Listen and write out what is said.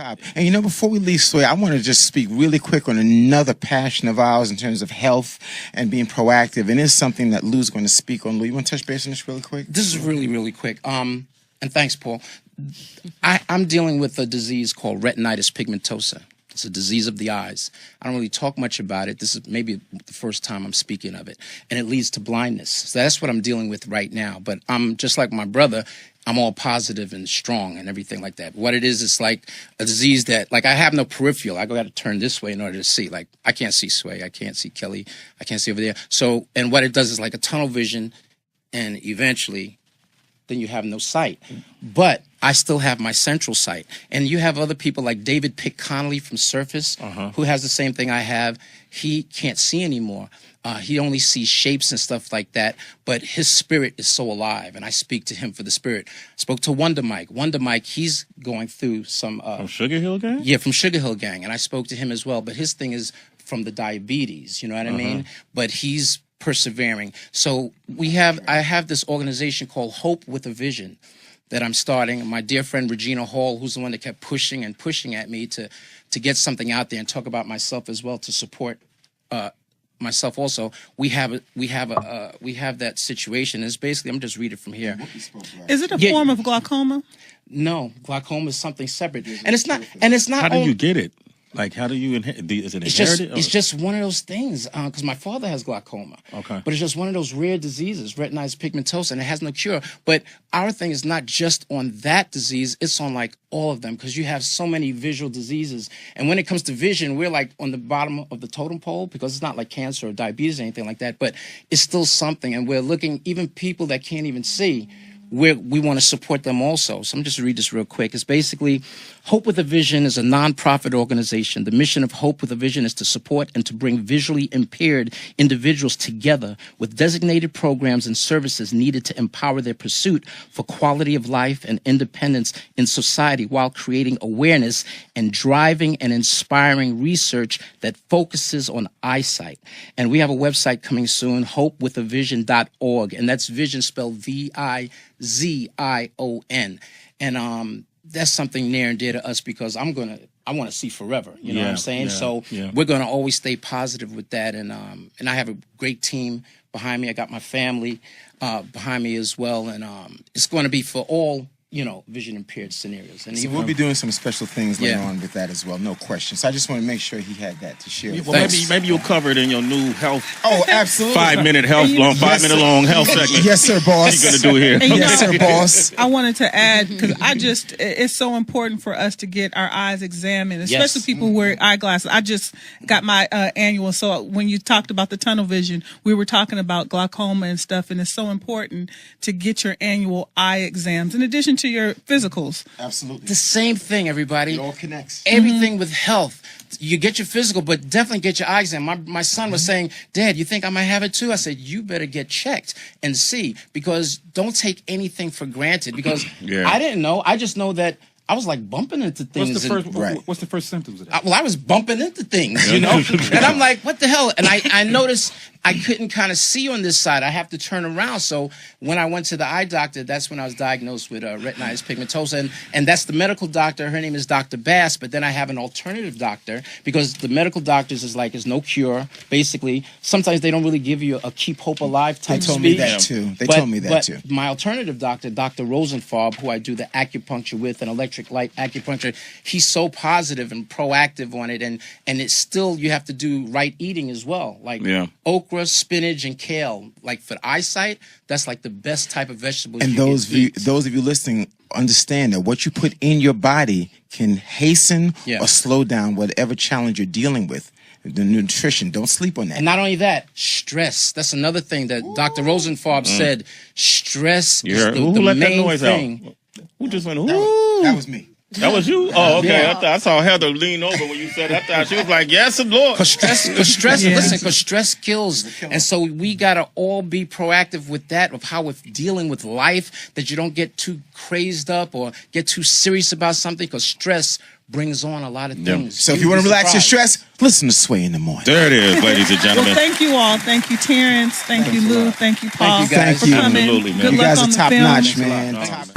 job. And you know, before we leave, Sway, I want to just speak really quick on another passion of ours in terms of health and being proactive. And it's something that Lou's going to speak on. Lou, you want to touch base on this really quick? This is really quick. And thanks, Paul. I'm dealing with a disease called Retinitits Pigmentosa. It's a disease of the eyes. I don't really talk much about it. This is maybe the first time I'm speaking of it. And it leads to blindness. So that's what I'm dealing with right now. But I'm just like my brother. I'm all positive and strong and everything like that. What it is, it's like a disease that, like, I have no peripheral. I got to turn this way in order to see. Like, I can't see Sway. I can't see Kelly. I can't see over there. So, and what it does is like a tunnel vision, and eventually then you have no sight. But I still have my central sight. And you have other people like David Pick Connolly from Surface, who has the same thing I have. He can't see anymore. He only sees shapes and stuff like that, but his spirit is so alive, and I speak to him for the spirit. Spoke to Wonder Mike. Wonder Mike, he's going through some... from Sugar Hill Gang? Yeah, from Sugar Hill Gang, and I spoke to him as well, but his thing is from the diabetes, you know what I mean? But he's persevering. So I have this organization called Hope with a Vision that I'm starting. My dear friend Regina Hall, who's the one that kept pushing and pushing at me to get something out there and talk about myself as well, to support myself also. We have that situation. It's basically, I'm just reading it from here. Is it a form of glaucoma? No, glaucoma is something separate, and it's not. How do you get it? Like, how do you inherit? Is it inherited? It's just one of those things, because my father has glaucoma. Okay. But it's just one of those rare diseases, retinitis pigmentosa, and it has no cure. But our thing is not just on that disease, it's on, like, all of them, because you have so many visual diseases. And when it comes to vision, we're, like, on the bottom of the totem pole, because it's not like cancer or diabetes or anything like that, but it's still something. And we're looking, even people that can't even see, we want to support them also. So I'm just read this real quick. It's basically, Hope with a Vision is a nonprofit organization. The mission of Hope with a Vision is to support and to bring visually impaired individuals together with designated programs and services needed to empower their pursuit for quality of life and independence in society, while creating awareness and driving and inspiring research that focuses on eyesight. And we have a website coming soon, hopewithavision.org, and that's vision spelled VIZION. And that's something near and dear to us, because I want to see forever. You know what I'm saying? So we're going to always stay positive with that. And I have a great team behind me. I got my family behind me as well. And it's going to be for all, you know, vision impaired scenarios. And so we'll be doing some special things later on with that as well, no question. So I just want to make sure he had that to share. Well, maybe you'll cover it in your new health. Oh, absolutely. 5-minute five-minute long health segment. Yes, sir, boss. You're gonna do it here. Yes, sir, boss. I wanted to add, because it's so important for us to get our eyes examined, especially people who wear eyeglasses. I just got my annual. So when you talked about the tunnel vision, we were talking about glaucoma and stuff, and it's so important to get your annual eye exams in addition to your physicals. Absolutely. The same thing, everybody. It all connects. Everything with health. You get your physical, but definitely get your eye exam. My son was saying, Dad, you think I might have it too? I said, you better get checked and see, because don't take anything for granted, because I didn't know. I just know that I was like bumping into things. What's the first symptoms of that? I was bumping into things, you know? And I'm like, what the hell? And I noticed I couldn't kind of see on this side. I have to turn around. So when I went to the eye doctor, that's when I was diagnosed with retinitis pigmentosa. And that's the medical doctor. Her name is Dr. Bass. But then I have an alternative doctor, because the medical doctors is like, there's no cure. Basically, sometimes they don't really give you a keep hope alive type They told me that too. They told me that too. My alternative doctor, Dr. Rosenfarb, who I do the acupuncture with, and electric light acupuncture, he's so positive and proactive on it. And it's still, you have to do right eating as well. Like okra, spinach, and kale. Like for eyesight, that's like the best type of vegetable. And those of you listening, understand that what you put in your body can hasten or slow down whatever challenge you're dealing with. The nutrition, don't sleep on that. And not only that, stress. That's another thing that Dr. Rosenfarb said. Stress is the main thing. Who just went, that was me. That was you? Oh, okay. I saw Heather lean over when you said that. I thought she was like, yes, Lord. Because stress kills. And so we got to all be proactive with that, of how we're dealing with life, that you don't get too crazed up or get too serious about something, because stress brings on a lot of things. So if you want to relax your stress, listen to Sway in the Morning. There it is, ladies and gentlemen. Well, thank you all. Thank you, Terrence. Thank you, Lou. Thank you, Paul. Thank you, guys. For coming. Absolutely, man. Good You luck guys on are the top film. notch, man.